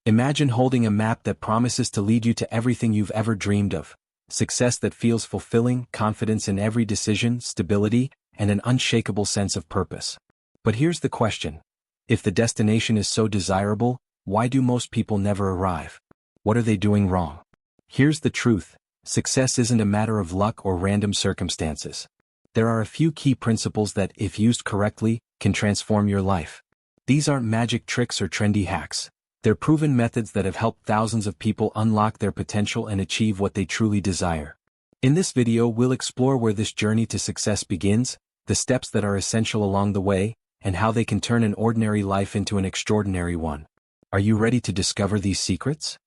Imagine holding a map that promises to lead you to everything you've ever dreamed of. Success that feels fulfilling, confidence in every decision, stability, and an unshakable sense of purpose. But here's the question. If the destination is so desirable, why do most people never arrive? What are they doing wrong? Here's the truth. Success isn't a matter of luck or random circumstances. There are a few key principles that, if used correctly, can transform your life. These aren't magic tricks or trendy hacks. They're proven methods that have helped thousands of people unlock their potential and achieve what they truly desire. In this video, we'll explore where this journey to success begins, the steps that are essential along the way, and how they can turn an ordinary life into an extraordinary one. Are you ready to discover these secrets?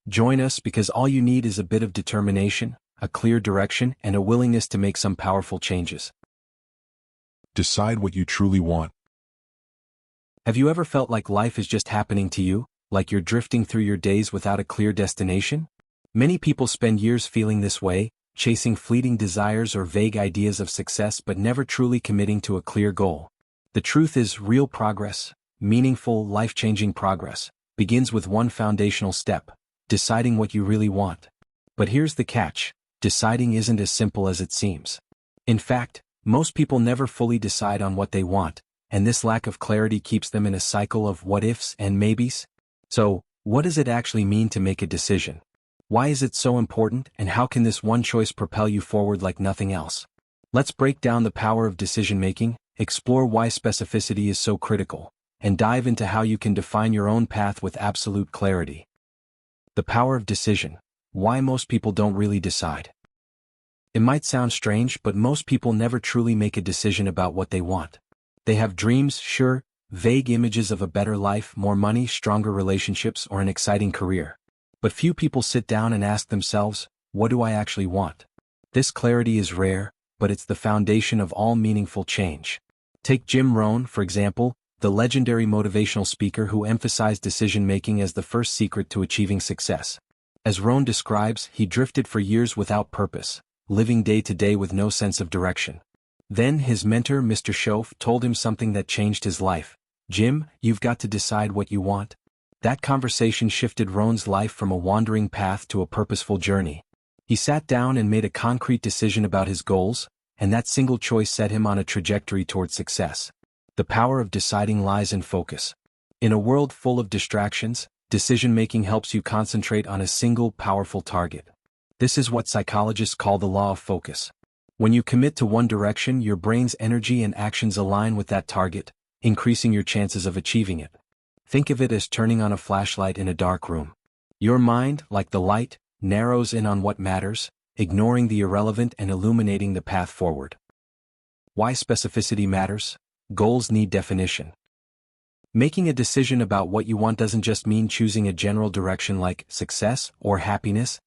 Join us because all you need is a bit of determination, a clear direction, and a willingness to make some powerful changes. Decide what you truly want. Have you ever felt like life is just happening to you, like you're drifting through your days without a clear destination? Many people spend years feeling this way, chasing fleeting desires or vague ideas of success but never truly committing to a clear goal. The truth is, real progress, meaningful, life-changing progress, begins with one foundational step: deciding what you really want. But here's the catch: deciding isn't as simple as it seems. In fact, most people never fully decide on what they want, and this lack of clarity keeps them in a cycle of what-ifs and maybes. So, what does it actually mean to make a decision? Why is it so important, and how can this one choice propel you forward like nothing else? Let's break down the power of decision-making, explore why specificity is so critical, and dive into how you can define your own path with absolute clarity. The power of decision. Why most people don't really decide. It might sound strange, but most people never truly make a decision about what they want. They have dreams, sure, vague images of a better life, more money, stronger relationships, or an exciting career. But few people sit down and ask themselves, what do I actually want? This clarity is rare, but it's the foundation of all meaningful change. Take Jim Rohn, for example, the legendary motivational speaker who emphasized decision-making as the first secret to achieving success. As Rohn describes, he drifted for years without purpose, living day to day with no sense of direction. Then his mentor, Mr. Schoaf, told him something that changed his life. Jim, you've got to decide what you want. That conversation shifted Rohn's life from a wandering path to a purposeful journey. He sat down and made a concrete decision about his goals, and that single choice set him on a trajectory toward success. The power of deciding lies in focus. In a world full of distractions, decision-making helps you concentrate on a single, powerful target. This is what psychologists call the law of focus. When you commit to one direction, your brain's energy and actions align with that target, increasing your chances of achieving it. Think of it as turning on a flashlight in a dark room. Your mind, like the light, narrows in on what matters, ignoring the irrelevant and illuminating the path forward. Why specificity matters? Goals need definition. Making a decision about what you want doesn't just mean choosing a general direction like success or happiness.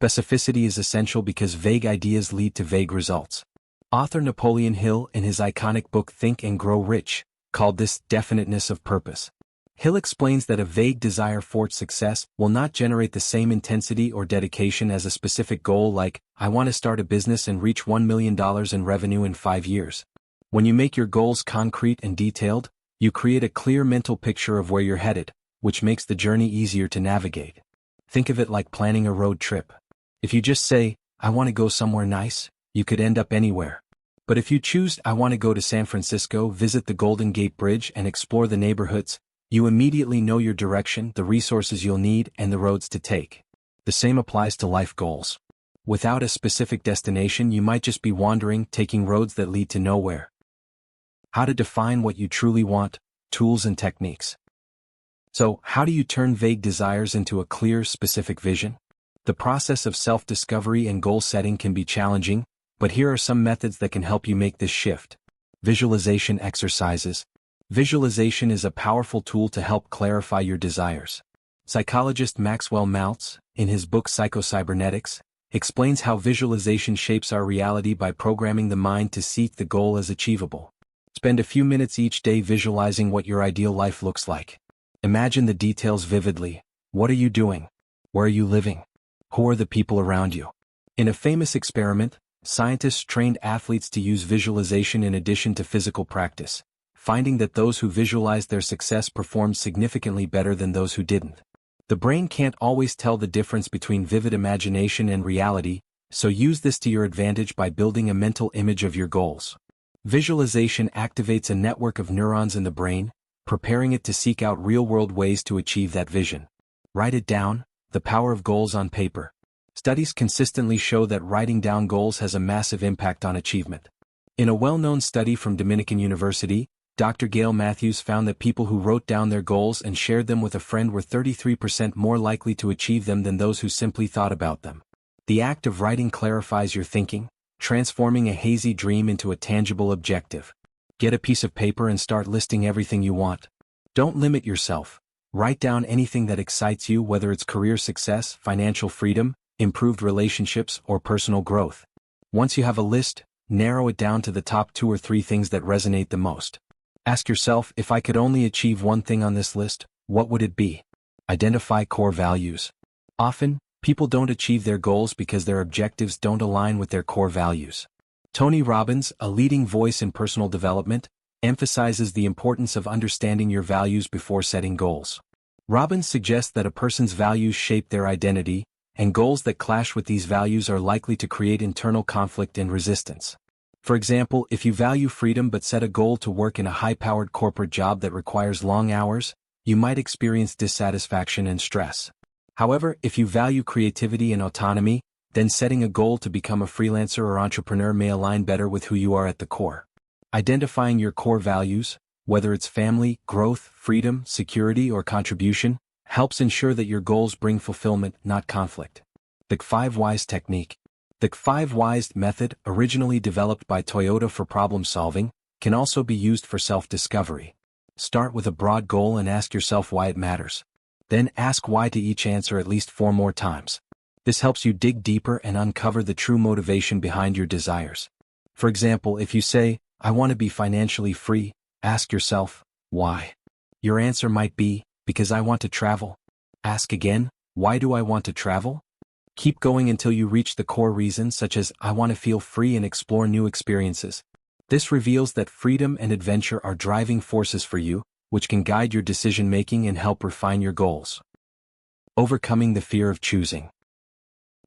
Specificity is essential because vague ideas lead to vague results. Author Napoleon Hill, in his iconic book Think and Grow Rich, called this definiteness of purpose. Hill explains that a vague desire for success will not generate the same intensity or dedication as a specific goal like, I want to start a business and reach $1 million in revenue in 5 years. When you make your goals concrete and detailed, you create a clear mental picture of where you're headed, which makes the journey easier to navigate. Think of it like planning a road trip. If you just say, I want to go somewhere nice, you could end up anywhere. But if you choose, I want to go to San Francisco, visit the Golden Gate Bridge, and explore the neighborhoods, you immediately know your direction, the resources you'll need, and the roads to take. The same applies to life goals. Without a specific destination, you might just be wandering, taking roads that lead to nowhere. How to define what you truly want, tools and techniques. So, how do you turn vague desires into a clear, specific vision? The process of self-discovery and goal setting can be challenging, but here are some methods that can help you make this shift. Visualization exercises. Visualization is a powerful tool to help clarify your desires. Psychologist Maxwell Maltz, in his book Psychocybernetics, explains how visualization shapes our reality by programming the mind to see the goal as achievable. Spend a few minutes each day visualizing what your ideal life looks like. Imagine the details vividly. What are you doing? Where are you living? Who are the people around you? In a famous experiment, scientists trained athletes to use visualization in addition to physical practice, finding that those who visualized their success performed significantly better than those who didn't. The brain can't always tell the difference between vivid imagination and reality, so use this to your advantage by building a mental image of your goals. Visualization activates a network of neurons in the brain, preparing it to seek out real-world ways to achieve that vision. Write it down, the power of goals on paper. Studies consistently show that writing down goals has a massive impact on achievement. In a well-known study from Dominican University, Dr. Gail Matthews found that people who wrote down their goals and shared them with a friend were 33% more likely to achieve them than those who simply thought about them. The act of writing clarifies your thinking, transforming a hazy dream into a tangible objective. Get a piece of paper and start listing everything you want. Don't limit yourself. Write down anything that excites you, whether it's career success, financial freedom, improved relationships, or personal growth. Once you have a list, narrow it down to the top 2 or 3 things that resonate the most. Ask yourself, if I could only achieve one thing on this list, what would it be? Identify core values. Often, people don't achieve their goals because their objectives don't align with their core values. Tony Robbins, a leading voice in personal development, emphasizes the importance of understanding your values before setting goals. Robbins suggests that a person's values shape their identity, and goals that clash with these values are likely to create internal conflict and resistance. For example, if you value freedom but set a goal to work in a high-powered corporate job that requires long hours, you might experience dissatisfaction and stress. However, if you value creativity and autonomy, then setting a goal to become a freelancer or entrepreneur may align better with who you are at the core. Identifying your core values, whether it's family, growth, freedom, security, or contribution, helps ensure that your goals bring fulfillment, not conflict. The 5 Whys technique. The 5 Whys method, originally developed by Toyota for problem solving, can also be used for self-discovery. Start with a broad goal and ask yourself why it matters. Then ask why to each answer at least 4 more times. This helps you dig deeper and uncover the true motivation behind your desires. For example, if you say, I want to be financially free, ask yourself, why? Your answer might be, because I want to travel. Ask again, why do I want to travel? Keep going until you reach the core reason, such as, I want to feel free and explore new experiences. This reveals that freedom and adventure are driving forces for you, which can guide your decision-making and help refine your goals. Overcoming the fear of choosing.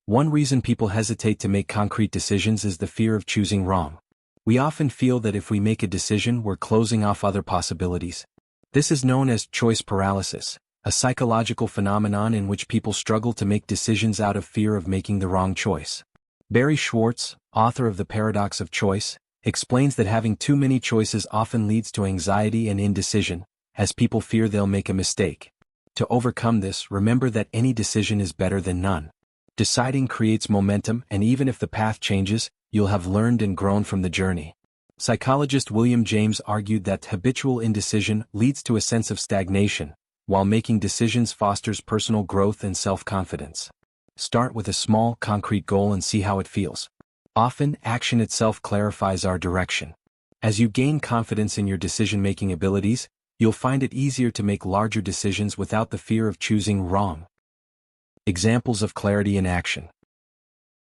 One reason people hesitate to make concrete decisions is the fear of choosing wrong. We often feel that if we make a decision, we're closing off other possibilities. This is known as choice paralysis, a psychological phenomenon in which people struggle to make decisions out of fear of making the wrong choice. Barry Schwartz, author of The Paradox of Choice, explains that having too many choices often leads to anxiety and indecision, as people fear they'll make a mistake. To overcome this, remember that any decision is better than none. Deciding creates momentum, and even if the path changes, you'll have learned and grown from the journey. Psychologist William James argued that habitual indecision leads to a sense of stagnation, while making decisions fosters personal growth and self-confidence. Start with a small, concrete goal and see how it feels. Often, action itself clarifies our direction. As you gain confidence in your decision-making abilities, you'll find it easier to make larger decisions without the fear of choosing wrong. Examples of clarity in action.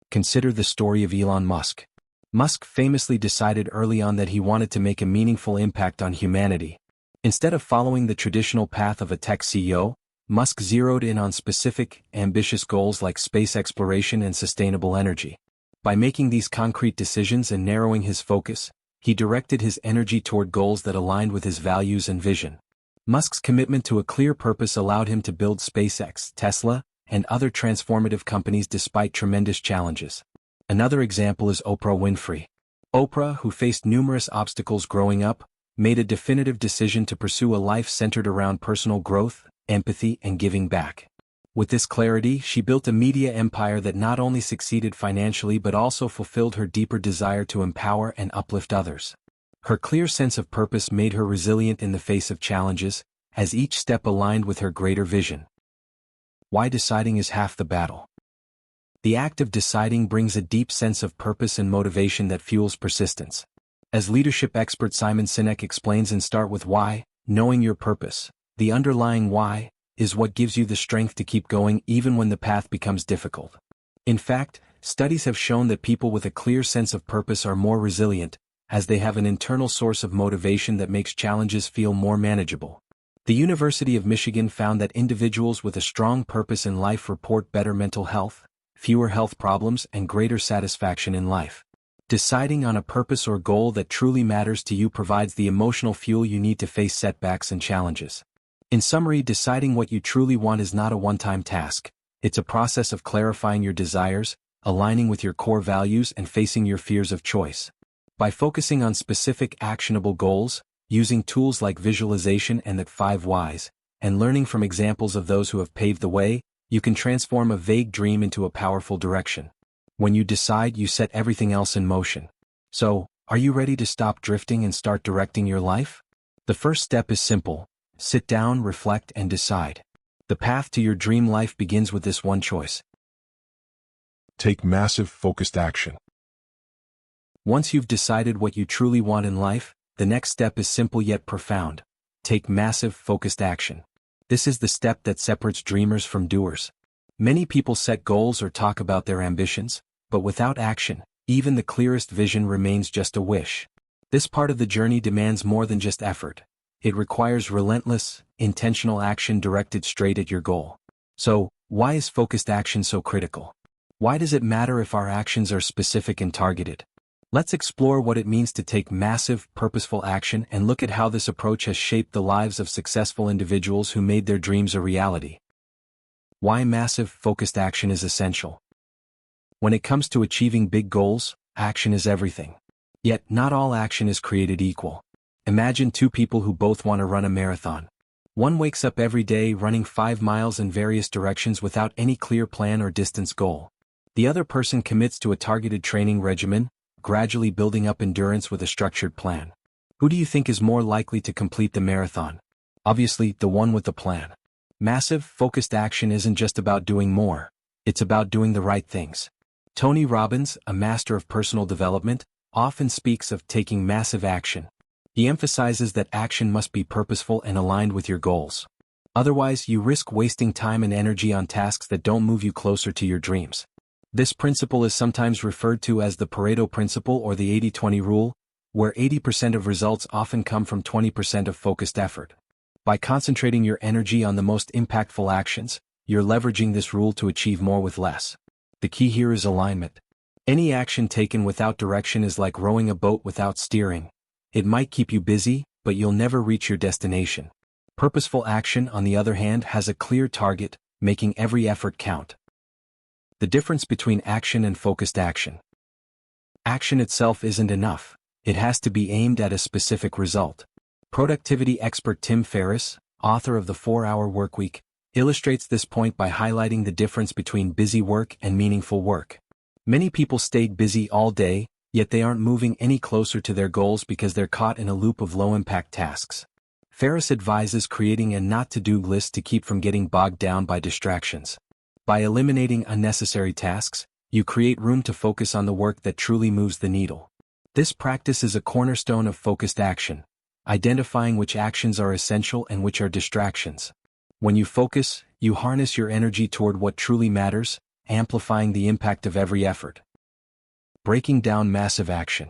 Consider the story of Elon Musk. Musk famously decided early on that he wanted to make a meaningful impact on humanity. Instead of following the traditional path of a tech CEO, Musk zeroed in on specific, ambitious goals like space exploration and sustainable energy. By making these concrete decisions and narrowing his focus, he directed his energy toward goals that aligned with his values and vision. Musk's commitment to a clear purpose allowed him to build SpaceX, Tesla, and other transformative companies despite tremendous challenges. Another example is Oprah Winfrey. Oprah, who faced numerous obstacles growing up, made a definitive decision to pursue a life centered around personal growth, empathy, and giving back. With this clarity, she built a media empire that not only succeeded financially but also fulfilled her deeper desire to empower and uplift others. Her clear sense of purpose made her resilient in the face of challenges, as each step aligned with her greater vision. Why deciding is half the battle. The act of deciding brings a deep sense of purpose and motivation that fuels persistence. As leadership expert Simon Sinek explains in Start With Why, knowing your purpose, the underlying why, is what gives you the strength to keep going even when the path becomes difficult. In fact, studies have shown that people with a clear sense of purpose are more resilient, as they have an internal source of motivation that makes challenges feel more manageable. The University of Michigan found that individuals with a strong purpose in life report better mental health, fewer health problems, and greater satisfaction in life. Deciding on a purpose or goal that truly matters to you provides the emotional fuel you need to face setbacks and challenges. In summary, deciding what you truly want is not a one-time task. It's a process of clarifying your desires, aligning with your core values, and facing your fears of choice. By focusing on specific actionable goals, using tools like visualization and the 5 whys, and learning from examples of those who have paved the way, you can transform a vague dream into a powerful direction. When you decide, you set everything else in motion. So, are you ready to stop drifting and start directing your life? The first step is simple. Sit down, reflect, and decide. The path to your dream life begins with this one choice. Take massive, focused action. Once you've decided what you truly want in life, the next step is simple yet profound. Take massive, focused action. This is the step that separates dreamers from doers. Many people set goals or talk about their ambitions, but without action, even the clearest vision remains just a wish. This part of the journey demands more than just effort. It requires relentless, intentional action directed straight at your goal. So, why is focused action so critical? Why does it matter if our actions are specific and targeted? Let's explore what it means to take massive, purposeful action and look at how this approach has shaped the lives of successful individuals who made their dreams a reality. Why massive, focused action is essential. When it comes to achieving big goals, action is everything. Yet, not all action is created equal. Imagine 2 people who both want to run a marathon. One wakes up every day running 5 miles in various directions without any clear plan or distance goal. The other person commits to a targeted training regimen, gradually building up endurance with a structured plan. Who do you think is more likely to complete the marathon? Obviously, the one with the plan. Massive, focused action isn't just about doing more. It's about doing the right things. Tony Robbins, a master of personal development, often speaks of taking massive action. He emphasizes that action must be purposeful and aligned with your goals. Otherwise, you risk wasting time and energy on tasks that don't move you closer to your dreams. This principle is sometimes referred to as the Pareto principle or the 80-20 rule, where 80% of results often come from 20% of focused effort. By concentrating your energy on the most impactful actions, you're leveraging this rule to achieve more with less. The key here is alignment. Any action taken without direction is like rowing a boat without steering. It might keep you busy, but you'll never reach your destination. Purposeful action, on the other hand, has a clear target, making every effort count. The difference between action and focused action. Action itself isn't enough. It has to be aimed at a specific result. Productivity expert Tim Ferriss, author of The 4-Hour Workweek, illustrates this point by highlighting the difference between busy work and meaningful work. Many people stay busy all day, yet they aren't moving any closer to their goals because they're caught in a loop of low-impact tasks. Ferriss advises creating a not-to-do list to keep from getting bogged down by distractions. By eliminating unnecessary tasks, you create room to focus on the work that truly moves the needle. This practice is a cornerstone of focused action, identifying which actions are essential and which are distractions. When you focus, you harness your energy toward what truly matters, amplifying the impact of every effort. Breaking down massive action.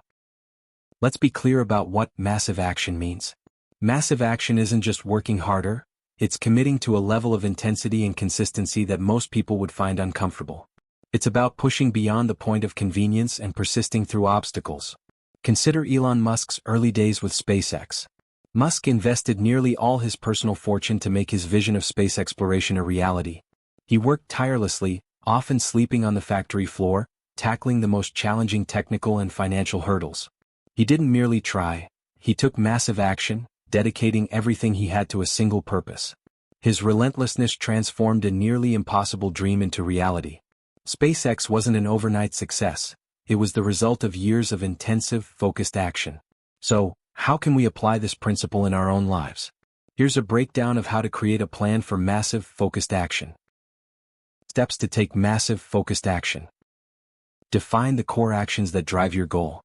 Let's be clear about what massive action means. Massive action isn't just working harder, it's committing to a level of intensity and consistency that most people would find uncomfortable. It's about pushing beyond the point of convenience and persisting through obstacles. Consider Elon Musk's early days with SpaceX. Musk invested nearly all his personal fortune to make his vision of space exploration a reality. He worked tirelessly, often sleeping on the factory floor, tackling the most challenging technical and financial hurdles. He didn't merely try, he took massive action, dedicating everything he had to a single purpose. His relentlessness transformed a nearly impossible dream into reality. SpaceX wasn't an overnight success, it was the result of years of intensive, focused action. So, how can we apply this principle in our own lives? Here's a breakdown of how to create a plan for massive, focused action. Steps to take massive, focused action. Define the core actions that drive your goal.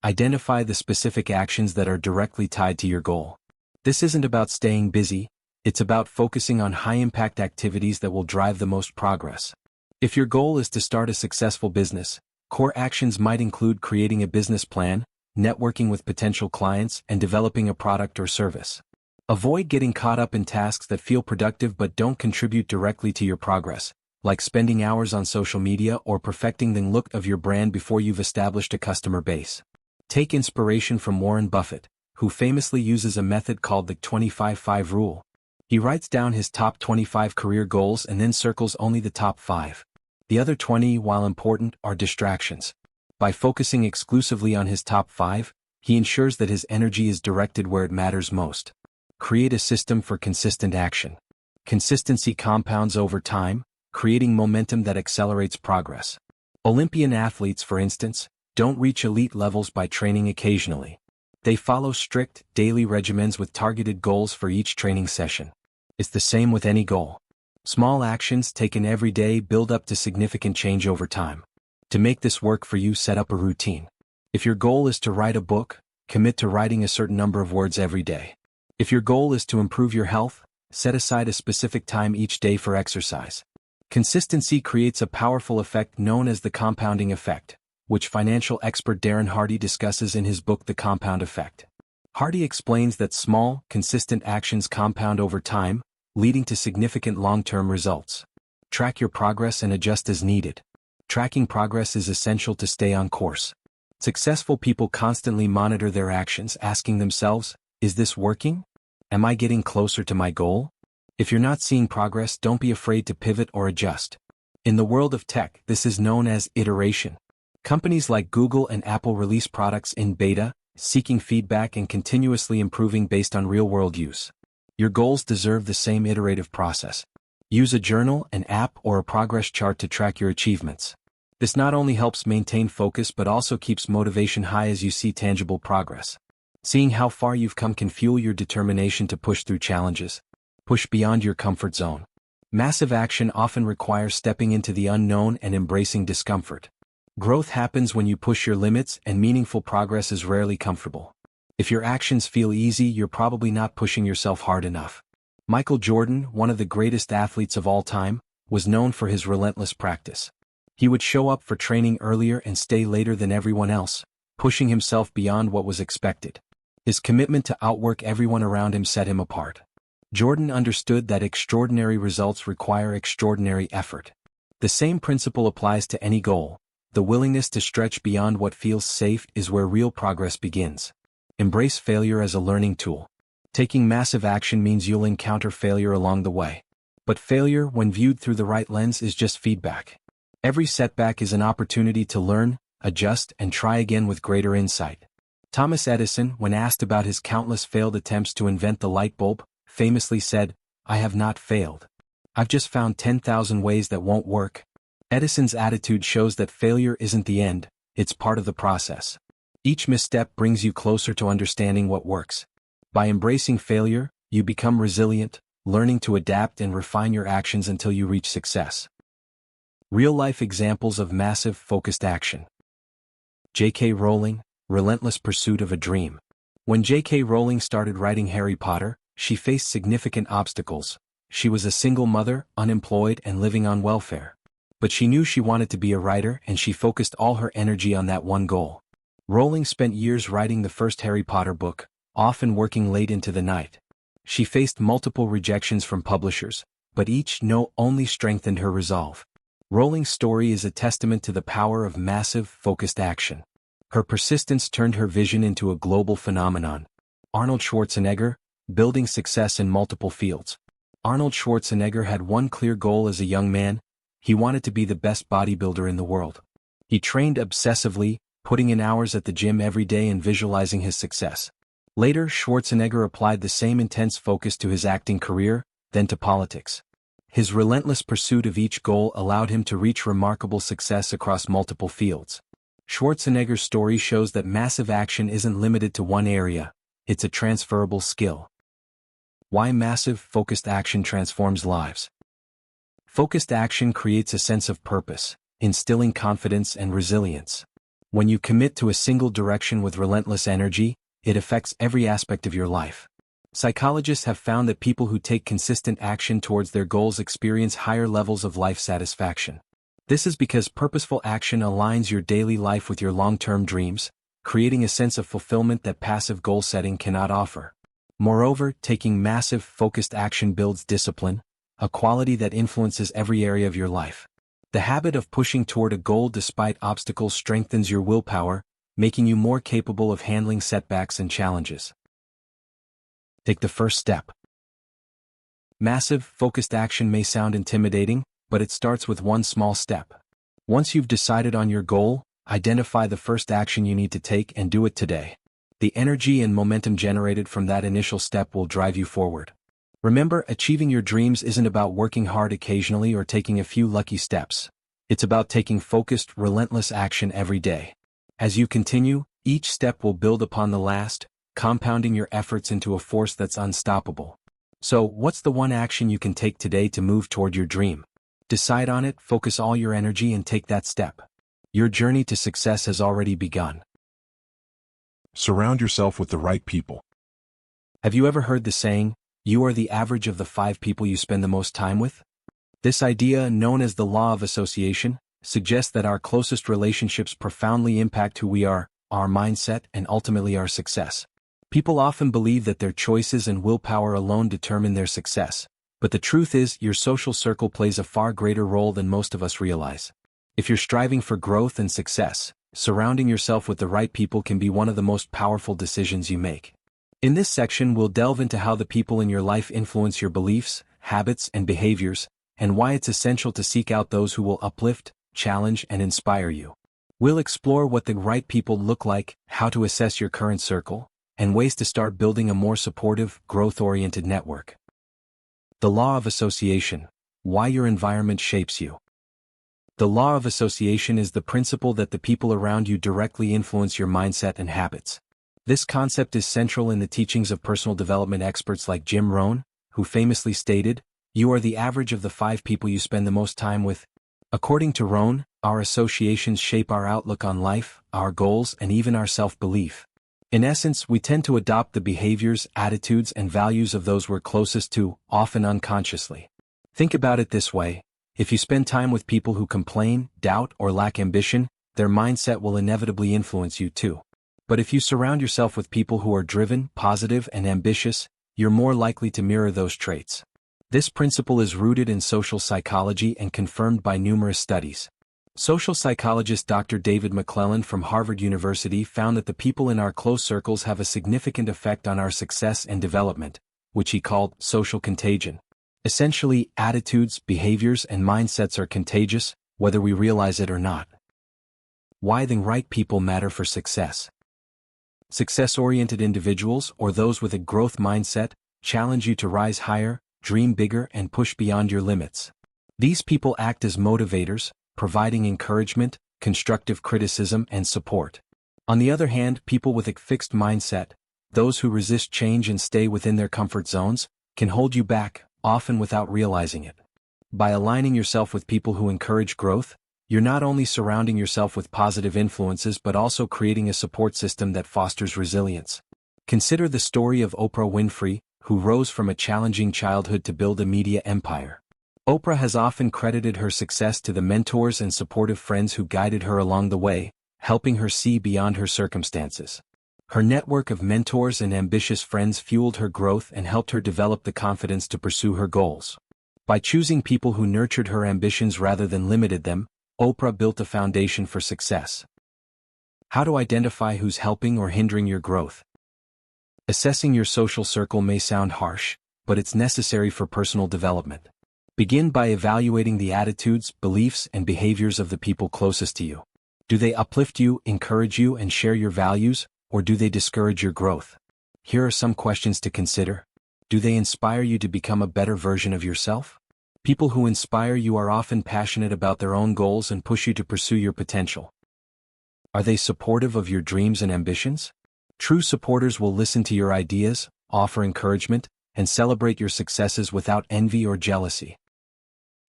Identify the specific actions that are directly tied to your goal. This isn't about staying busy, it's about focusing on high-impact activities that will drive the most progress. If your goal is to start a successful business, core actions might include creating a business plan, networking with potential clients, and developing a product or service. Avoid getting caught up in tasks that feel productive but don't contribute directly to your progress, like spending hours on social media or perfecting the look of your brand before you've established a customer base. Take inspiration from Warren Buffett, who famously uses a method called the 25-5 rule. He writes down his top 25 career goals and then circles only the top 5. The other 20, while important, are distractions. By focusing exclusively on his top 5, he ensures that his energy is directed where it matters most. Create a system for consistent action. Consistency compounds over time, creating momentum that accelerates progress. Olympian athletes, for instance, don't reach elite levels by training occasionally. They follow strict, daily regimens with targeted goals for each training session. It's the same with any goal. Small actions taken every day build up to significant change over time. To make this work for you, set up a routine. If your goal is to write a book, commit to writing a certain number of words every day. If your goal is to improve your health, set aside a specific time each day for exercise. Consistency creates a powerful effect known as the compounding effect, which financial expert Darren Hardy discusses in his book The Compound Effect. Hardy explains that small, consistent actions compound over time, leading to significant long-term results. Track your progress and adjust as needed. Tracking progress is essential to stay on course. Successful people constantly monitor their actions, asking themselves, is this working? Am I getting closer to my goal? If you're not seeing progress, don't be afraid to pivot or adjust. In the world of tech, this is known as iteration. Companies like Google and Apple release products in beta, seeking feedback and continuously improving based on real-world use. Your goals deserve the same iterative process. Use a journal, an app, or a progress chart to track your achievements. This not only helps maintain focus but also keeps motivation high as you see tangible progress. Seeing how far you've come can fuel your determination to push through challenges. Push beyond your comfort zone. Massive action often requires stepping into the unknown and embracing discomfort. Growth happens when you push your limits, and meaningful progress is rarely comfortable. If your actions feel easy, you're probably not pushing yourself hard enough. Michael Jordan, one of the greatest athletes of all time, was known for his relentless practice. He would show up for training earlier and stay later than everyone else, pushing himself beyond what was expected. His commitment to outwork everyone around him set him apart. Jordan understood that extraordinary results require extraordinary effort. The same principle applies to any goal. The willingness to stretch beyond what feels safe is where real progress begins. Embrace failure as a learning tool. Taking massive action means you'll encounter failure along the way. But failure, when viewed through the right lens, is just feedback. Every setback is an opportunity to learn, adjust, and try again with greater insight. Thomas Edison, when asked about his countless failed attempts to invent the light bulb, famously said, "I have not failed. I've just found 10,000 ways that won't work." Edison's attitude shows that failure isn't the end, it's part of the process. Each misstep brings you closer to understanding what works. By embracing failure, you become resilient, learning to adapt and refine your actions until you reach success. Real-life examples of massive, focused action. J.K. Rowling, relentless pursuit of a dream. When J.K. Rowling started writing Harry Potter, she faced significant obstacles. She was a single mother, unemployed, and living on welfare. But she knew she wanted to be a writer, and she focused all her energy on that one goal. Rowling spent years writing the first Harry Potter book, often working late into the night. She faced multiple rejections from publishers, but each no only strengthened her resolve. Rowling's story is a testament to the power of massive, focused action. Her persistence turned her vision into a global phenomenon. Arnold Schwarzenegger, building success in multiple fields. Arnold Schwarzenegger had one clear goal as a young man: he wanted to be the best bodybuilder in the world. He trained obsessively, putting in hours at the gym every day and visualizing his success. Later, Schwarzenegger applied the same intense focus to his acting career, then to politics. His relentless pursuit of each goal allowed him to reach remarkable success across multiple fields. Schwarzenegger's story shows that massive action isn't limited to one area, it's a transferable skill. Why massive, focused action transforms lives. Focused action creates a sense of purpose, instilling confidence and resilience. When you commit to a single direction with relentless energy, it affects every aspect of your life. Psychologists have found that people who take consistent action towards their goals experience higher levels of life satisfaction. This is because purposeful action aligns your daily life with your long-term dreams, creating a sense of fulfillment that passive goal setting cannot offer. Moreover, taking massive, focused action builds discipline, a quality that influences every area of your life. The habit of pushing toward a goal despite obstacles strengthens your willpower, making you more capable of handling setbacks and challenges. Take the first step. Massive, focused action may sound intimidating, but it starts with one small step. Once you've decided on your goal, identify the first action you need to take and do it today. The energy and momentum generated from that initial step will drive you forward. Remember, achieving your dreams isn't about working hard occasionally or taking a few lucky steps. It's about taking focused, relentless action every day. As you continue, each step will build upon the last, compounding your efforts into a force that's unstoppable. So, what's the one action you can take today to move toward your dream? Decide on it, focus all your energy, and take that step. Your journey to success has already begun. Surround yourself with the right people. Have you ever heard the saying, "You are the average of the 5 people you spend the most time with"? This idea, known as the law of association, suggests that our closest relationships profoundly impact who we are, our mindset, and ultimately our success. People often believe that their choices and willpower alone determine their success, but the truth is your social circle plays a far greater role than most of us realize. If you're striving for growth and success, surrounding yourself with the right people can be one of the most powerful decisions you make. In this section, we'll delve into how the people in your life influence your beliefs, habits, and behaviors, and why it's essential to seek out those who will uplift, challenge, and inspire you. We'll explore what the right people look like, how to assess your current circle, and ways to start building a more supportive, growth-oriented network. The law of association: why your environment shapes you. The law of association is the principle that the people around you directly influence your mindset and habits. This concept is central in the teachings of personal development experts like Jim Rohn, who famously stated, "You are the average of the 5 people you spend the most time with." According to Rohn, our associations shape our outlook on life, our goals, and even our self-belief. In essence, we tend to adopt the behaviors, attitudes, and values of those we're closest to, often unconsciously. Think about it this way: if you spend time with people who complain, doubt, or lack ambition, their mindset will inevitably influence you too. But if you surround yourself with people who are driven, positive, and ambitious, you're more likely to mirror those traits. This principle is rooted in social psychology and confirmed by numerous studies. Social psychologist Dr. David McClelland from Harvard University found that the people in our close circles have a significant effect on our success and development, which he called social contagion. Essentially, attitudes, behaviors, and mindsets are contagious, whether we realize it or not. Why the right people matter for success. Success-oriented individuals, or those with a growth mindset, challenge you to rise higher, dream bigger, and push beyond your limits. These people act as motivators, providing encouragement, constructive criticism, and support. On the other hand, people with a fixed mindset, those who resist change and stay within their comfort zones, can hold you back, often without realizing it. By aligning yourself with people who encourage growth, you're not only surrounding yourself with positive influences but also creating a support system that fosters resilience. Consider the story of Oprah Winfrey, who rose from a challenging childhood to build a media empire. Oprah has often credited her success to the mentors and supportive friends who guided her along the way, helping her see beyond her circumstances. Her network of mentors and ambitious friends fueled her growth and helped her develop the confidence to pursue her goals. By choosing people who nurtured her ambitions rather than limited them, Oprah built a foundation for success. How to identify who's helping or hindering your growth. Assessing your social circle may sound harsh, but it's necessary for personal development. Begin by evaluating the attitudes, beliefs, and behaviors of the people closest to you. Do they uplift you, encourage you, and share your values, or do they discourage your growth? Here are some questions to consider. Do they inspire you to become a better version of yourself? People who inspire you are often passionate about their own goals and push you to pursue your potential. Are they supportive of your dreams and ambitions? True supporters will listen to your ideas, offer encouragement, and celebrate your successes without envy or jealousy.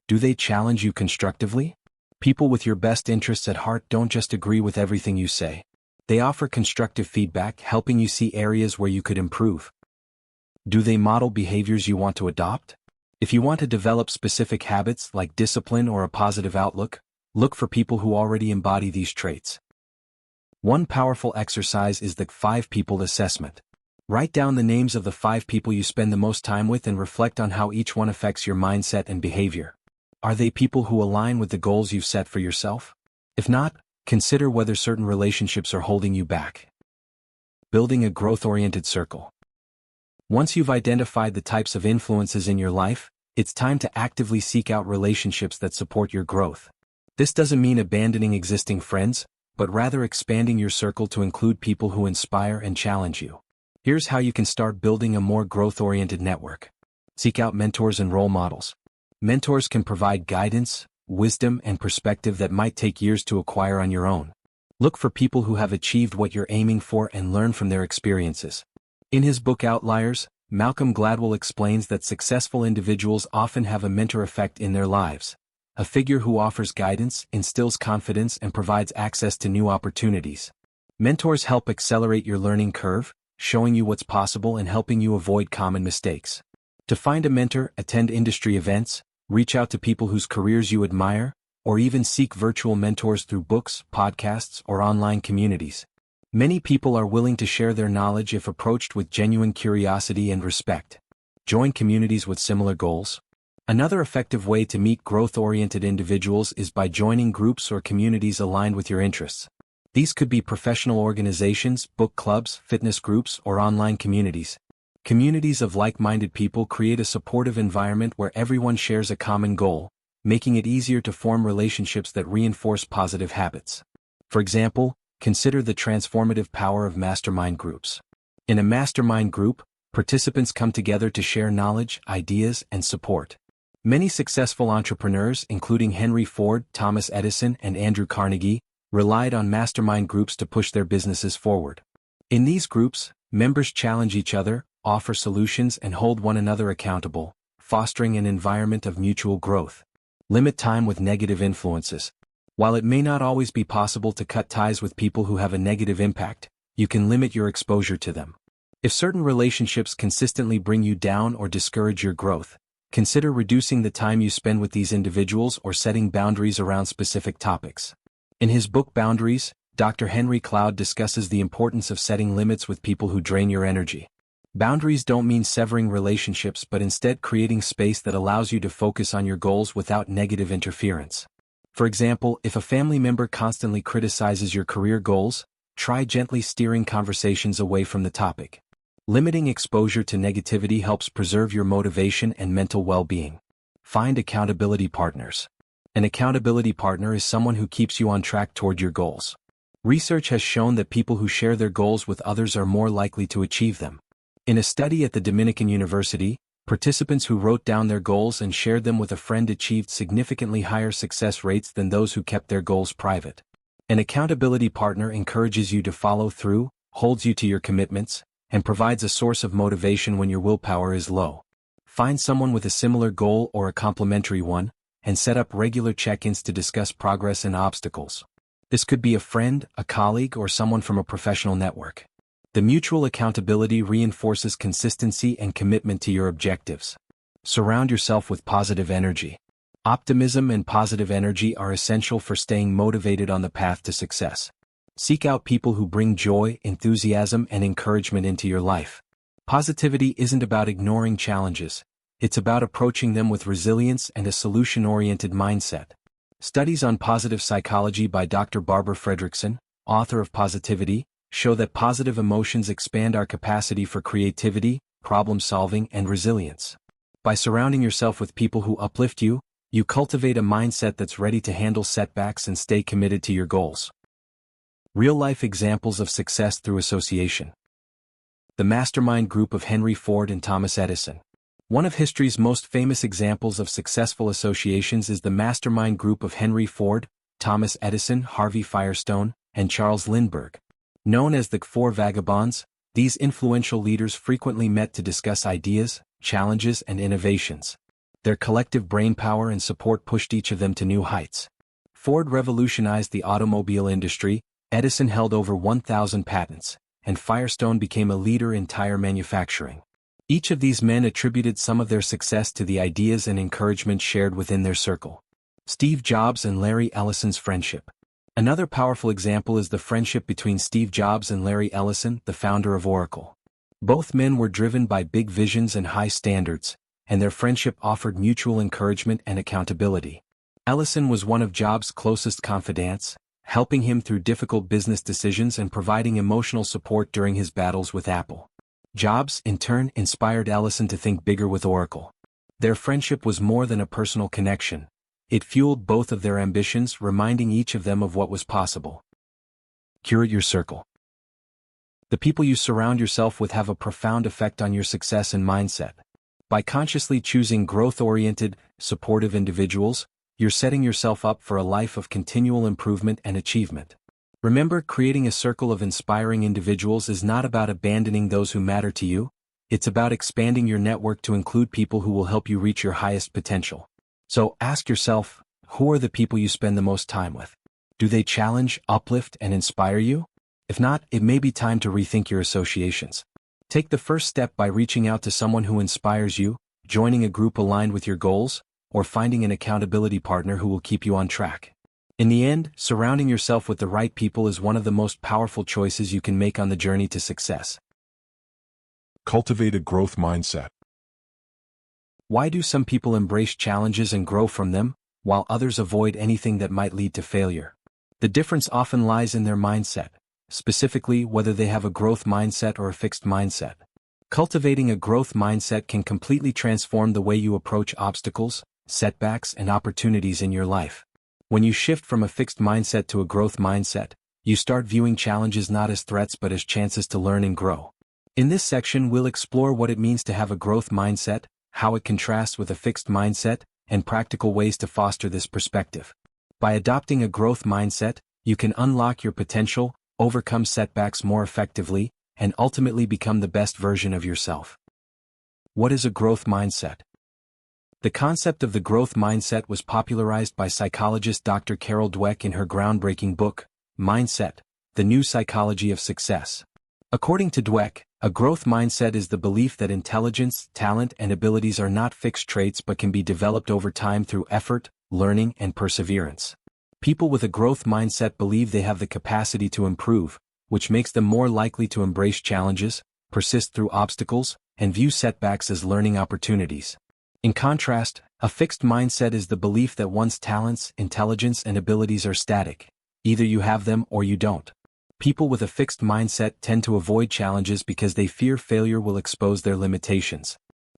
Do they challenge you constructively? People with your best interests at heart don't just agree with everything you say. They offer constructive feedback, helping you see areas where you could improve. Do they model behaviors you want to adopt? If you want to develop specific habits like discipline or a positive outlook, look for people who already embody these traits. One powerful exercise is the 5 people assessment. Write down the names of the 5 people you spend the most time with and reflect on how each one affects your mindset and behavior. Are they people who align with the goals you've set for yourself? If not, consider whether certain relationships are holding you back. Building a growth-oriented circle. Once you've identified the types of influences in your life, it's time to actively seek out relationships that support your growth. This doesn't mean abandoning existing friends, but rather expanding your circle to include people who inspire and challenge you. Here's how you can start building a more growth-oriented network. Seek out mentors and role models. Mentors can provide guidance, wisdom, and perspective that might take years to acquire on your own. Look for people who have achieved what you're aiming for and learn from their experiences. In his book Outliers, Malcolm Gladwell explains that successful individuals often have a mentor effect in their lives, a figure who offers guidance, instills confidence, and provides access to new opportunities. Mentors help accelerate your learning curve, showing you what's possible and helping you avoid common mistakes. To find a mentor, attend industry events, reach out to people whose careers you admire, or even seek virtual mentors through books, podcasts, or online communities. Many people are willing to share their knowledge if approached with genuine curiosity and respect. Join communities with similar goals. Another effective way to meet growth-oriented individuals is by joining groups or communities aligned with your interests. These could be professional organizations, book clubs, fitness groups, or online communities. Communities of like-minded people create a supportive environment where everyone shares a common goal, making it easier to form relationships that reinforce positive habits. For example, consider the transformative power of mastermind groups. In a mastermind group, participants come together to share knowledge, ideas, and support. Many successful entrepreneurs, including Henry Ford, Thomas Edison, and Andrew Carnegie, relied on mastermind groups to push their businesses forward. In these groups, members challenge each other, offer solutions, and hold one another accountable, fostering an environment of mutual growth. Limit time with negative influences. While it may not always be possible to cut ties with people who have a negative impact, you can limit your exposure to them. If certain relationships consistently bring you down or discourage your growth, consider reducing the time you spend with these individuals or setting boundaries around specific topics. In his book Boundaries, Dr. Henry Cloud discusses the importance of setting limits with people who drain your energy. Boundaries don't mean severing relationships but instead creating space that allows you to focus on your goals without negative interference. For example, if a family member constantly criticizes your career goals, try gently steering conversations away from the topic. Limiting exposure to negativity helps preserve your motivation and mental well-being. Find accountability partners. An accountability partner is someone who keeps you on track toward your goals. Research has shown that people who share their goals with others are more likely to achieve them. In a study at the Dominican University, participants who wrote down their goals and shared them with a friend achieved significantly higher success rates than those who kept their goals private. An accountability partner encourages you to follow through, holds you to your commitments, and provides a source of motivation when your willpower is low. Find someone with a similar goal or a complementary one, and set up regular check-ins to discuss progress and obstacles. This could be a friend, a colleague, or someone from a professional network. The mutual accountability reinforces consistency and commitment to your objectives. Surround yourself with positive energy. Optimism and positive energy are essential for staying motivated on the path to success. Seek out people who bring joy, enthusiasm, and encouragement into your life. Positivity isn't about ignoring challenges. It's about approaching them with resilience and a solution-oriented mindset. Studies on positive psychology by Dr. Barbara Fredrickson, author of Positivity, show that positive emotions expand our capacity for creativity, problem-solving, and resilience. By surrounding yourself with people who uplift you, you cultivate a mindset that's ready to handle setbacks and stay committed to your goals. Real-life examples of success through association. The mastermind group of Henry Ford and Thomas Edison. One of history's most famous examples of successful associations is the mastermind group of Henry Ford, Thomas Edison, Harvey Firestone, and Charles Lindbergh. Known as the Four Vagabonds, these influential leaders frequently met to discuss ideas, challenges, and innovations. Their collective brainpower and support pushed each of them to new heights. Ford revolutionized the automobile industry, Edison held over 1,000 patents, and Firestone became a leader in tire manufacturing. Each of these men attributed some of their success to the ideas and encouragement shared within their circle. Steve Jobs and Larry Ellison's friendship. Another powerful example is the friendship between Steve Jobs and Larry Ellison, the founder of Oracle. Both men were driven by big visions and high standards, and their friendship offered mutual encouragement and accountability. Ellison was one of Jobs' closest confidants, helping him through difficult business decisions and providing emotional support during his battles with Apple. Jobs, in turn, inspired Ellison to think bigger with Oracle. Their friendship was more than a personal connection. It fueled both of their ambitions, reminding each of them of what was possible. Curate your circle. The people you surround yourself with have a profound effect on your success and mindset. By consciously choosing growth-oriented, supportive individuals, you're setting yourself up for a life of continual improvement and achievement. Remember, creating a circle of inspiring individuals is not about abandoning those who matter to you. It's about expanding your network to include people who will help you reach your highest potential. So ask yourself, who are the people you spend the most time with? Do they challenge, uplift, and inspire you? If not, it may be time to rethink your associations. Take the first step by reaching out to someone who inspires you, joining a group aligned with your goals, or finding an accountability partner who will keep you on track. In the end, surrounding yourself with the right people is one of the most powerful choices you can make on the journey to success. Cultivate a growth mindset. Why do some people embrace challenges and grow from them, while others avoid anything that might lead to failure? The difference often lies in their mindset, specifically whether they have a growth mindset or a fixed mindset. Cultivating a growth mindset can completely transform the way you approach obstacles, setbacks, and opportunities in your life. When you shift from a fixed mindset to a growth mindset, you start viewing challenges not as threats but as chances to learn and grow. In this section, we'll explore what it means to have a growth mindset, how it contrasts with a fixed mindset, and practical ways to foster this perspective. By adopting a growth mindset, you can unlock your potential, overcome setbacks more effectively, and ultimately become the best version of yourself. What is a growth mindset? The concept of the growth mindset was popularized by psychologist Dr. Carol Dweck in her groundbreaking book, Mindset: The New Psychology of Success. According to Dweck, a growth mindset is the belief that intelligence, talent, and abilities are not fixed traits but can be developed over time through effort, learning, and perseverance. People with a growth mindset believe they have the capacity to improve, which makes them more likely to embrace challenges, persist through obstacles, and view setbacks as learning opportunities. In contrast, a fixed mindset is the belief that one's talents, intelligence, and abilities are static. Either you have them or you don't. People with a fixed mindset tend to avoid challenges because they fear failure will expose their limitations.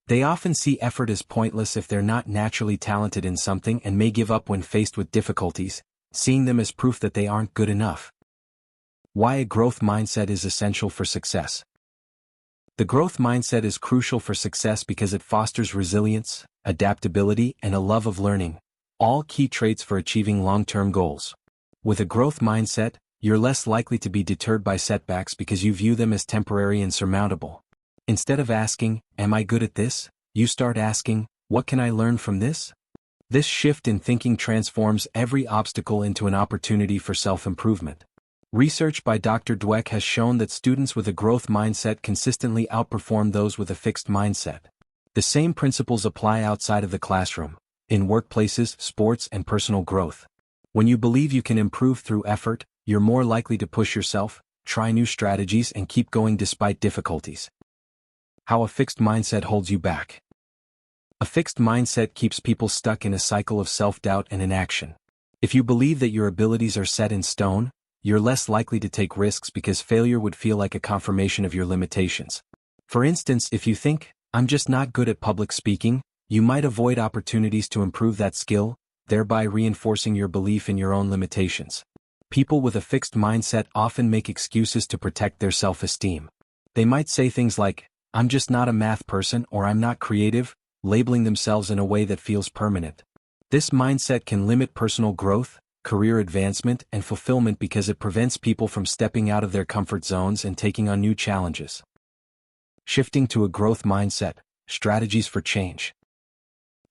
They often see effort as pointless if they're not naturally talented in something and may give up when faced with difficulties, seeing them as proof that they aren't good enough. Why a growth mindset is essential for success. The growth mindset is crucial for success because it fosters resilience, adaptability, and a love of learning, all key traits for achieving long-term goals. With a growth mindset, you're less likely to be deterred by setbacks because you view them as temporary and surmountable. Instead of asking, "Am I good at this?" you start asking, "What can I learn from this?" This shift in thinking transforms every obstacle into an opportunity for self-improvement. Research by Dr. Dweck has shown that students with a growth mindset consistently outperform those with a fixed mindset. The same principles apply outside of the classroom, in workplaces, sports, and personal growth. When you believe you can improve through effort, you're more likely to push yourself, try new strategies, and keep going despite difficulties. How a fixed mindset holds you back. A fixed mindset keeps people stuck in a cycle of self-doubt and inaction. If you believe that your abilities are set in stone, you're less likely to take risks because failure would feel like a confirmation of your limitations. For instance, if you think, "I'm just not good at public speaking," you might avoid opportunities to improve that skill, thereby reinforcing your belief in your own limitations. People with a fixed mindset often make excuses to protect their self-esteem. They might say things like, "I'm just not a math person," or "I'm not creative," labeling themselves in a way that feels permanent. This mindset can limit personal growth, career advancement, and fulfillment because it prevents people from stepping out of their comfort zones and taking on new challenges. Shifting to a growth mindset, strategies for change.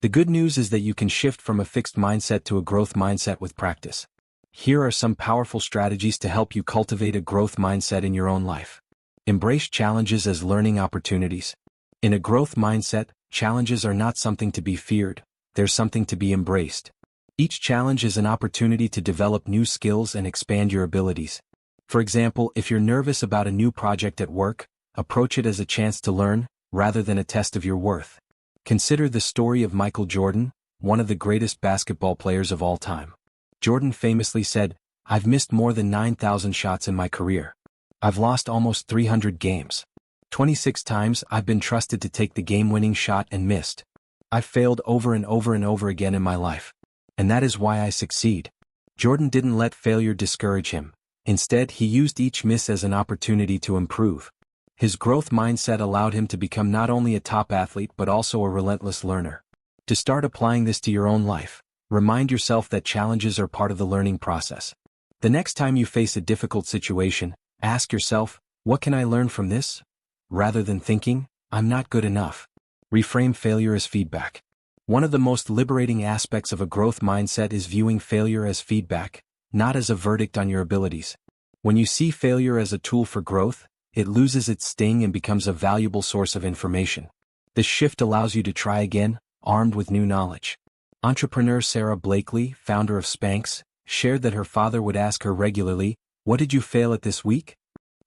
The good news is that you can shift from a fixed mindset to a growth mindset with practice. Here are some powerful strategies to help you cultivate a growth mindset in your own life. Embrace challenges as learning opportunities. In a growth mindset, challenges are not something to be feared, they're something to be embraced. Each challenge is an opportunity to develop new skills and expand your abilities. For example, if you're nervous about a new project at work, approach it as a chance to learn, rather than a test of your worth. Consider the story of Michael Jordan, one of the greatest basketball players of all time. Jordan famously said, "I've missed more than 9,000 shots in my career. I've lost almost 300 games. 26 times I've been trusted to take the game-winning shot and missed. I've failed over and over and over again in my life. And that is why I succeed." Jordan didn't let failure discourage him. Instead, he used each miss as an opportunity to improve. His growth mindset allowed him to become not only a top athlete but also a relentless learner. To start applying this to your own life, remind yourself that challenges are part of the learning process. The next time you face a difficult situation, ask yourself, "What can I learn from this?" Rather than thinking, "I'm not good enough." Reframe failure as feedback. One of the most liberating aspects of a growth mindset is viewing failure as feedback, not as a verdict on your abilities. When you see failure as a tool for growth, it loses its sting and becomes a valuable source of information. This shift allows you to try again, armed with new knowledge. Entrepreneur Sarah Blakely, founder of Spanx, shared that her father would ask her regularly, "What did you fail at this week?"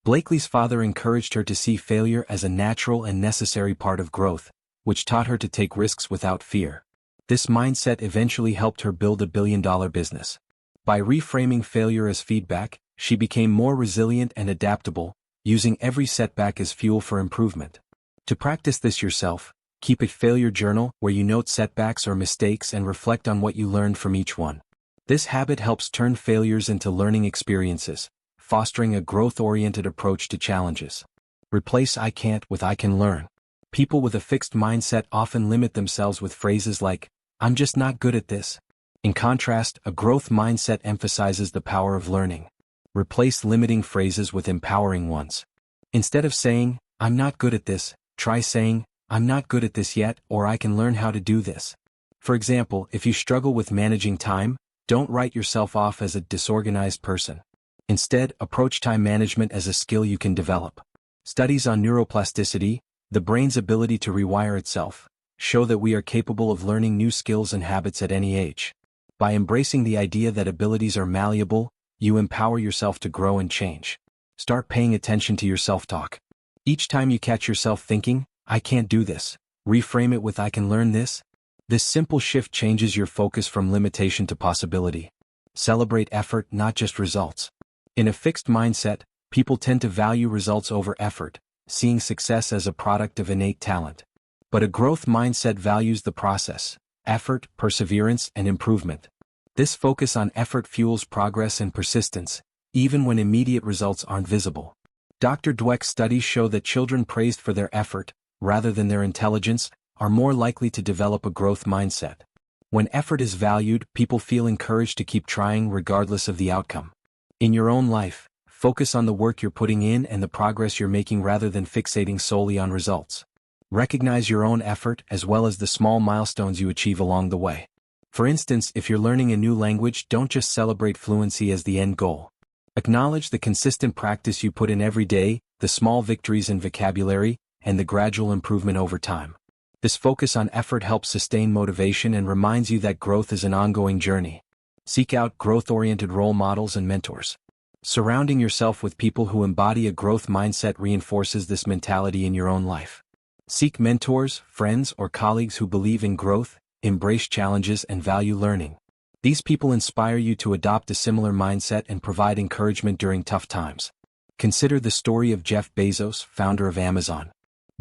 Blakely's father encouraged her to see failure as a natural and necessary part of growth, which taught her to take risks without fear. This mindset eventually helped her build a billion-dollar business. By reframing failure as feedback, she became more resilient and adaptable, using every setback as fuel for improvement. To practice this yourself, keep a failure journal where you note setbacks or mistakes and reflect on what you learned from each one. This habit helps turn failures into learning experiences, fostering a growth-oriented approach to challenges. Replace "I can't" with "I can learn." People with a fixed mindset often limit themselves with phrases like, "I'm just not good at this." In contrast, a growth mindset emphasizes the power of learning. Replace limiting phrases with empowering ones. Instead of saying, "I'm not good at this," try saying, "I'm not good at this yet," or "I can learn how to do this." For example, if you struggle with managing time, don't write yourself off as a disorganized person. Instead, approach time management as a skill you can develop. Studies on neuroplasticity, the brain's ability to rewire itself, show that we are capable of learning new skills and habits at any age. By embracing the idea that abilities are malleable, you empower yourself to grow and change. Start paying attention to your self-talk. Each time you catch yourself thinking, "I can't do this," reframe it with "I can learn this." This simple shift changes your focus from limitation to possibility. Celebrate effort, not just results. In a fixed mindset, people tend to value results over effort, seeing success as a product of innate talent. But a growth mindset values the process, effort, perseverance, and improvement. This focus on effort fuels progress and persistence, even when immediate results aren't visible. Dr. Dweck's studies show that children praised for their effort, rather than their intelligence, are more likely to develop a growth mindset. When effort is valued, people feel encouraged to keep trying regardless of the outcome. In your own life, focus on the work you're putting in and the progress you're making rather than fixating solely on results. Recognize your own effort as well as the small milestones you achieve along the way. For instance, if you're learning a new language, don't just celebrate fluency as the end goal. Acknowledge the consistent practice you put in every day, the small victories in vocabulary, and the gradual improvement over time. This focus on effort helps sustain motivation and reminds you that growth is an ongoing journey. Seek out growth-oriented role models and mentors. Surrounding yourself with people who embody a growth mindset reinforces this mentality in your own life. Seek mentors, friends, or colleagues who believe in growth, embrace challenges, and value learning. These people inspire you to adopt a similar mindset and provide encouragement during tough times. Consider the story of Jeff Bezos, founder of Amazon.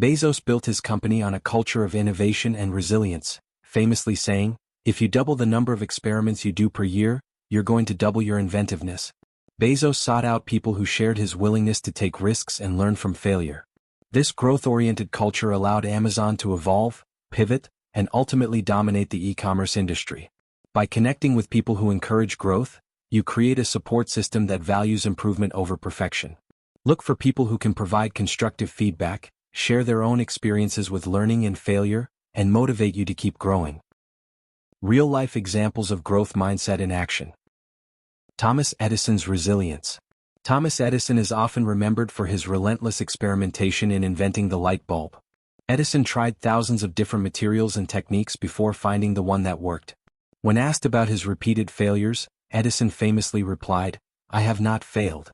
Bezos built his company on a culture of innovation and resilience, famously saying, "If you double the number of experiments you do per year, you're going to double your inventiveness." Bezos sought out people who shared his willingness to take risks and learn from failure. This growth-oriented culture allowed Amazon to evolve, pivot, and ultimately dominate the e-commerce industry. By connecting with people who encourage growth, you create a support system that values improvement over perfection. Look for people who can provide constructive feedback, share their own experiences with learning and failure, and motivate you to keep growing. Real-life examples of growth mindset in action. Thomas Edison's resilience. Thomas Edison is often remembered for his relentless experimentation in inventing the light bulb. Edison tried thousands of different materials and techniques before finding the one that worked. When asked about his repeated failures, Edison famously replied, "I have not failed.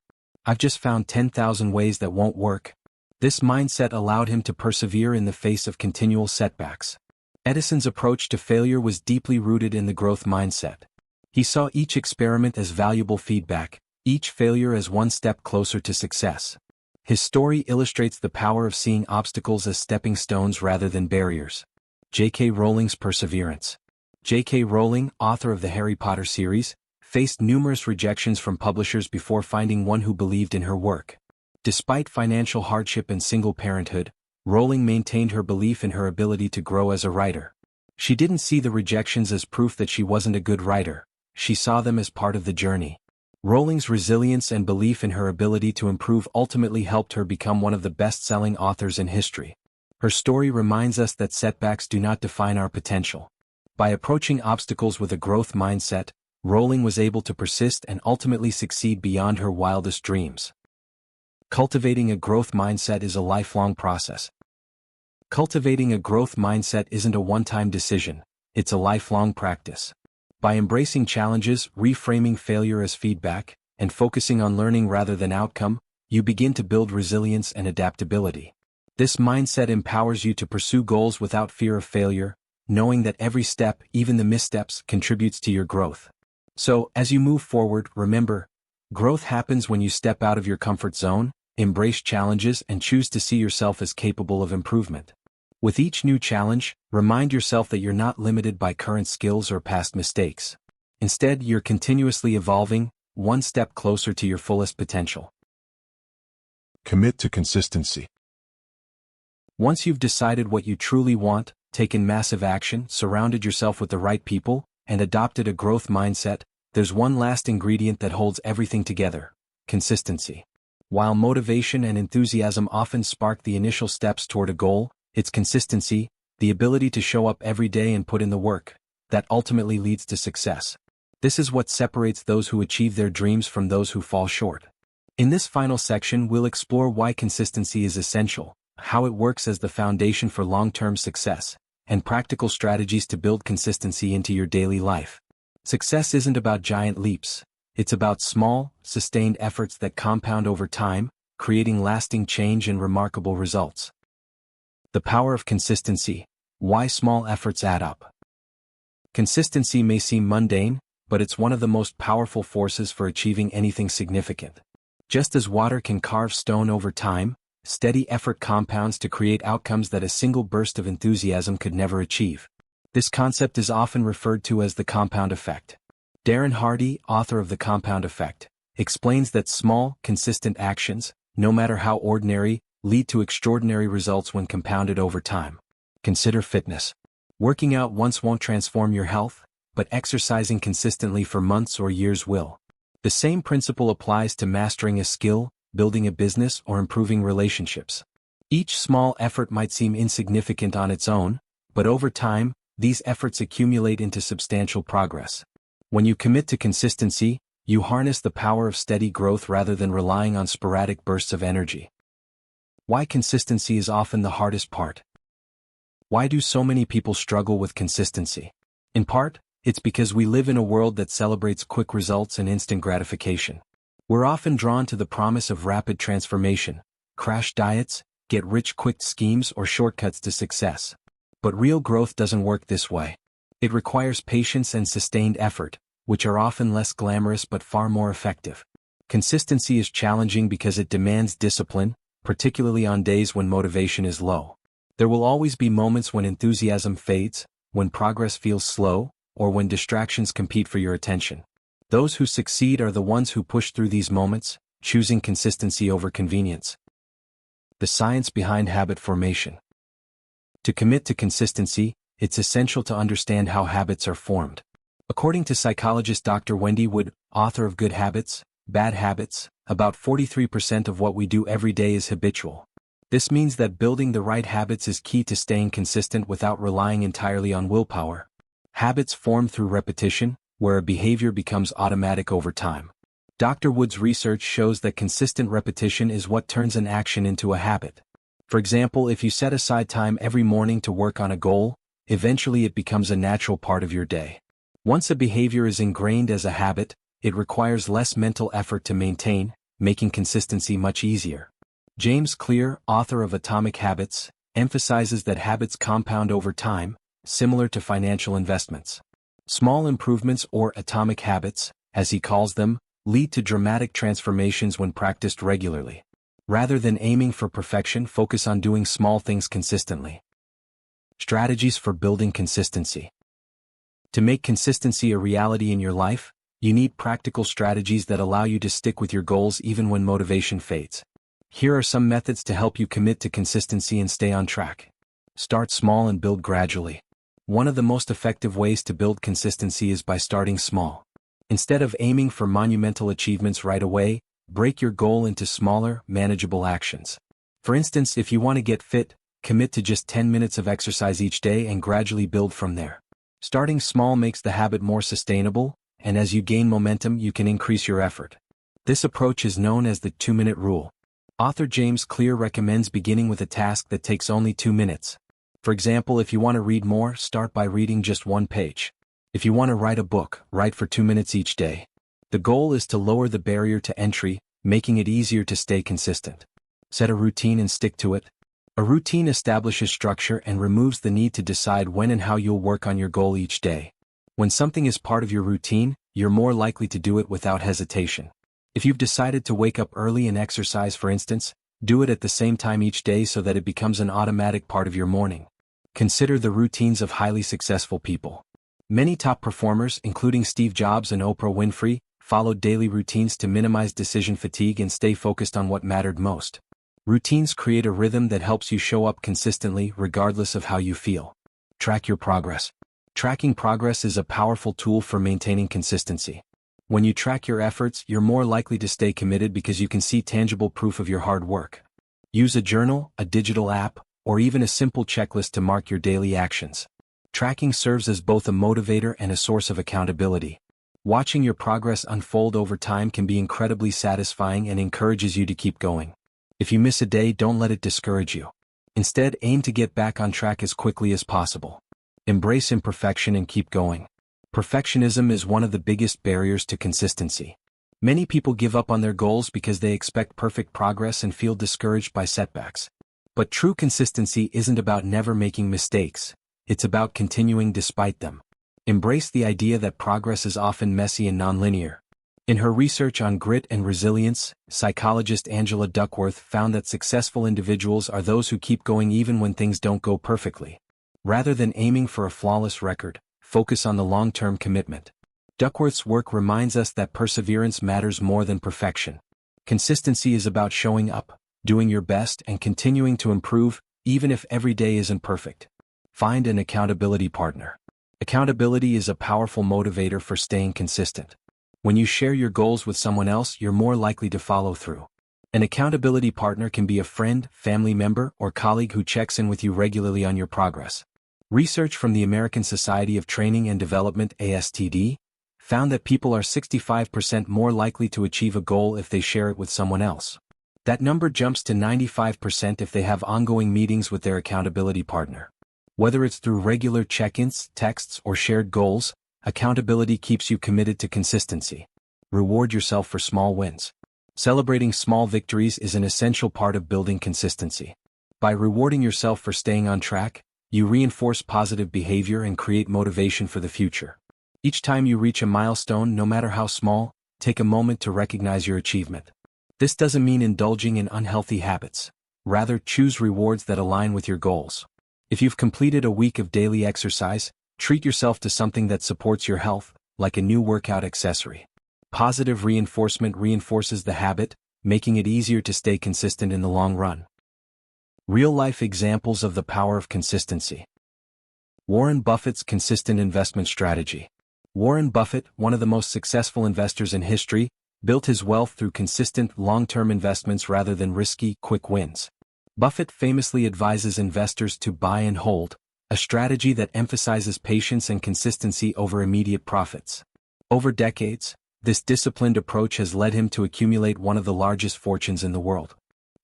I've just found 10,000 ways that won't work." This mindset allowed him to persevere in the face of continual setbacks. Edison's approach to failure was deeply rooted in the growth mindset. He saw each experiment as valuable feedback, each failure as one step closer to success. His story illustrates the power of seeing obstacles as stepping stones rather than barriers. J.K. Rowling's perseverance. J.K. Rowling, author of the Harry Potter series, faced numerous rejections from publishers before finding one who believed in her work. Despite financial hardship and single parenthood, Rowling maintained her belief in her ability to grow as a writer. She didn't see the rejections as proof that she wasn't a good writer, she saw them as part of the journey. Rowling's resilience and belief in her ability to improve ultimately helped her become one of the best-selling authors in history. Her story reminds us that setbacks do not define our potential. By approaching obstacles with a growth mindset, Rowling was able to persist and ultimately succeed beyond her wildest dreams. Cultivating a growth mindset is a lifelong process. Cultivating a growth mindset isn't a one-time decision, it's a lifelong practice. By embracing challenges, reframing failure as feedback, and focusing on learning rather than outcome, you begin to build resilience and adaptability. This mindset empowers you to pursue goals without fear of failure, knowing that every step, even the missteps, contributes to your growth. So, as you move forward, remember, growth happens when you step out of your comfort zone, embrace challenges, and choose to see yourself as capable of improvement. With each new challenge, remind yourself that you're not limited by current skills or past mistakes. Instead, you're continuously evolving, one step closer to your fullest potential. Commit to consistency. Once you've decided what you truly want, taken massive action, surrounded yourself with the right people, and adopted a growth mindset, there's one last ingredient that holds everything together: consistency. While motivation and enthusiasm often spark the initial steps toward a goal, it's consistency, the ability to show up every day and put in the work, that ultimately leads to success. This is what separates those who achieve their dreams from those who fall short. In this final section, we'll explore why consistency is essential, how it works as the foundation for long-term success, and practical strategies to build consistency into your daily life. Success isn't about giant leaps. It's about small, sustained efforts that compound over time, creating lasting change and remarkable results. The power of consistency: why small efforts add up. Consistency may seem mundane, but it's one of the most powerful forces for achieving anything significant. Just as water can carve stone over time, steady effort compounds to create outcomes that a single burst of enthusiasm could never achieve. This concept is often referred to as the compound effect. Darren Hardy, author of The Compound Effect, explains that small, consistent actions, no matter how ordinary, lead to extraordinary results when compounded over time. Consider fitness. Working out once won't transform your health, but exercising consistently for months or years will. The same principle applies to mastering a skill, building a business, or improving relationships. Each small effort might seem insignificant on its own, but over time, these efforts accumulate into substantial progress. When you commit to consistency, you harness the power of steady growth rather than relying on sporadic bursts of energy. Why consistency is often the hardest part. Why do so many people struggle with consistency? In part, it's because we live in a world that celebrates quick results and instant gratification. We're often drawn to the promise of rapid transformation, crash diets, get-rich-quick schemes, or shortcuts to success. But real growth doesn't work this way. It requires patience and sustained effort, which are often less glamorous but far more effective. Consistency is challenging because it demands discipline, particularly on days when motivation is low. There will always be moments when enthusiasm fades, when progress feels slow, or when distractions compete for your attention. Those who succeed are the ones who push through these moments, choosing consistency over convenience. The science behind habit formation. To commit to consistency, it's essential to understand how habits are formed. According to psychologist Dr. Wendy Wood, author of Good Habits, Bad Habits, about 43% of what we do every day is habitual. This means that building the right habits is key to staying consistent without relying entirely on willpower. Habits form through repetition, where a behavior becomes automatic over time. Dr. Wood's research shows that consistent repetition is what turns an action into a habit. For example, if you set aside time every morning to work on a goal, eventually it becomes a natural part of your day. Once a behavior is ingrained as a habit, it requires less mental effort to maintain, making consistency much easier. James Clear, author of Atomic Habits, emphasizes that habits compound over time, similar to financial investments. Small improvements, or atomic habits, as he calls them, lead to dramatic transformations when practiced regularly. Rather than aiming for perfection, focus on doing small things consistently. Strategies for building consistency. To make consistency a reality in your life, you need practical strategies that allow you to stick with your goals even when motivation fades. Here are some methods to help you commit to consistency and stay on track. Start small and build gradually. One of the most effective ways to build consistency is by starting small. Instead of aiming for monumental achievements right away, break your goal into smaller, manageable actions. For instance, if you want to get fit, commit to just 10 minutes of exercise each day and gradually build from there. Starting small makes the habit more sustainable, and as you gain momentum, you can increase your effort. This approach is known as the 2-minute rule. Author James Clear recommends beginning with a task that takes only 2 minutes. For example, if you want to read more, start by reading just 1 page. If you want to write a book, write for 2 minutes each day. The goal is to lower the barrier to entry, making it easier to stay consistent. Set a routine and stick to it. A routine establishes structure and removes the need to decide when and how you'll work on your goal each day. When something is part of your routine, you're more likely to do it without hesitation. If you've decided to wake up early and exercise, for instance, do it at the same time each day so that it becomes an automatic part of your morning. Consider the routines of highly successful people. Many top performers, including Steve Jobs and Oprah Winfrey, followed daily routines to minimize decision fatigue and stay focused on what mattered most. Routines create a rhythm that helps you show up consistently regardless of how you feel. Track your progress. Tracking progress is a powerful tool for maintaining consistency. When you track your efforts, you're more likely to stay committed because you can see tangible proof of your hard work. Use a journal, a digital app, or even a simple checklist to mark your daily actions. Tracking serves as both a motivator and a source of accountability. Watching your progress unfold over time can be incredibly satisfying and encourages you to keep going. If you miss a day, don't let it discourage you. Instead, aim to get back on track as quickly as possible. Embrace imperfection and keep going. Perfectionism is one of the biggest barriers to consistency. Many people give up on their goals because they expect perfect progress and feel discouraged by setbacks. But true consistency isn't about never making mistakes, it's about continuing despite them. Embrace the idea that progress is often messy and nonlinear. In her research on grit and resilience, psychologist Angela Duckworth found that successful individuals are those who keep going even when things don't go perfectly. Rather than aiming for a flawless record, focus on the long-term commitment. Duckworth's work reminds us that perseverance matters more than perfection. Consistency is about showing up, doing your best, and continuing to improve, even if every day isn't perfect. Find an accountability partner. Accountability is a powerful motivator for staying consistent. When you share your goals with someone else, you're more likely to follow through. An accountability partner can be a friend, family member, or colleague who checks in with you regularly on your progress. Research from the American Society of Training and Development (ASTD) found that people are 65% more likely to achieve a goal if they share it with someone else. That number jumps to 95% if they have ongoing meetings with their accountability partner. Whether it's through regular check-ins, texts, or shared goals, accountability keeps you committed to consistency. Reward yourself for small wins. Celebrating small victories is an essential part of building consistency. By rewarding yourself for staying on track, you reinforce positive behavior and create motivation for the future. Each time you reach a milestone, no matter how small, take a moment to recognize your achievement. This doesn't mean indulging in unhealthy habits. Rather, choose rewards that align with your goals. If you've completed a week of daily exercise, treat yourself to something that supports your health, like a new workout accessory. Positive reinforcement reinforces the habit, making it easier to stay consistent in the long run. Real-life examples of the power of consistency. Warren Buffett's consistent investment strategy. Warren Buffett, one of the most successful investors in history, built his wealth through consistent, long-term investments rather than risky, quick wins. Buffett famously advises investors to buy and hold, a strategy that emphasizes patience and consistency over immediate profits. Over decades, this disciplined approach has led him to accumulate one of the largest fortunes in the world.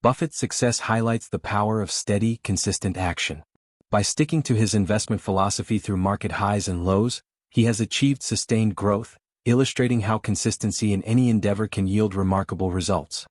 Buffett's success highlights the power of steady, consistent action. By sticking to his investment philosophy through market highs and lows, he has achieved sustained growth, illustrating how consistency in any endeavor can yield remarkable results.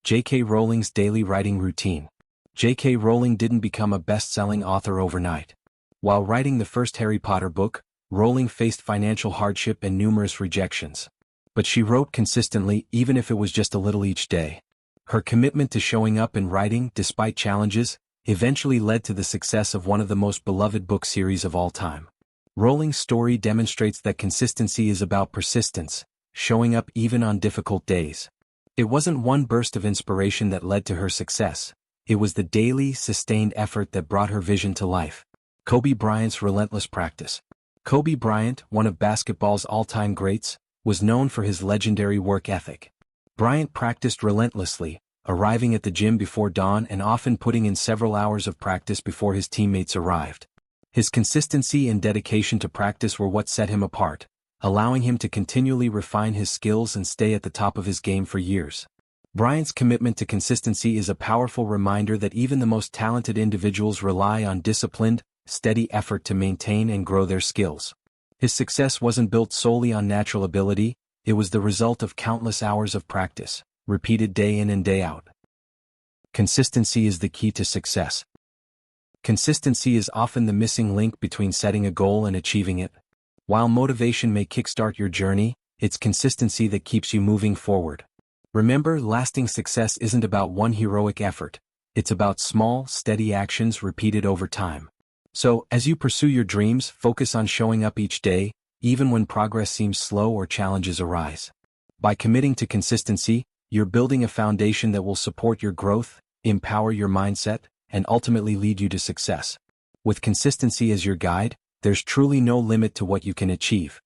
J.K. Rowling's daily writing routine. J.K. Rowling didn't become a best-selling author overnight. While writing the first Harry Potter book, Rowling faced financial hardship and numerous rejections. But she wrote consistently, even if it was just a little each day. Her commitment to showing up and writing, despite challenges, eventually led to the success of one of the most beloved book series of all time. Rowling's story demonstrates that consistency is about persistence, showing up even on difficult days. It wasn't one burst of inspiration that led to her success. It was the daily, sustained effort that brought her vision to life. Kobe Bryant's relentless practice. Kobe Bryant, one of basketball's all-time greats, was known for his legendary work ethic. Bryant practiced relentlessly, arriving at the gym before dawn and often putting in several hours of practice before his teammates arrived. His consistency and dedication to practice were what set him apart, allowing him to continually refine his skills and stay at the top of his game for years. Bryant's commitment to consistency is a powerful reminder that even the most talented individuals rely on disciplined, steady effort to maintain and grow their skills. His success wasn't built solely on natural ability, it was the result of countless hours of practice, repeated day in and day out. Consistency is the key to success. Consistency is often the missing link between setting a goal and achieving it. While motivation may kickstart your journey, it's consistency that keeps you moving forward. Remember, lasting success isn't about one heroic effort, it's about small, steady actions repeated over time. So, as you pursue your dreams, focus on showing up each day, even when progress seems slow or challenges arise. By committing to consistency, you're building a foundation that will support your growth, empower your mindset, and ultimately lead you to success. With consistency as your guide, there's truly no limit to what you can achieve.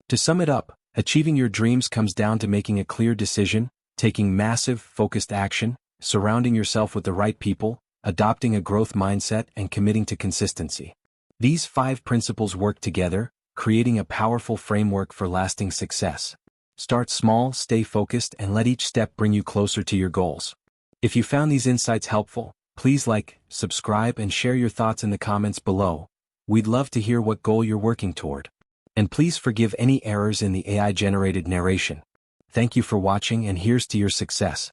To sum it up, achieving your dreams comes down to making a clear decision, taking massive, focused action, surrounding yourself with the right people, adopting a growth mindset, and committing to consistency. These 5 principles work together, creating a powerful framework for lasting success. Start small, stay focused, and let each step bring you closer to your goals. If you found these insights helpful, please like, subscribe, and share your thoughts in the comments below. We'd love to hear what goal you're working toward. And please forgive any errors in the AI-generated narration. Thank you for watching, and here's to your success.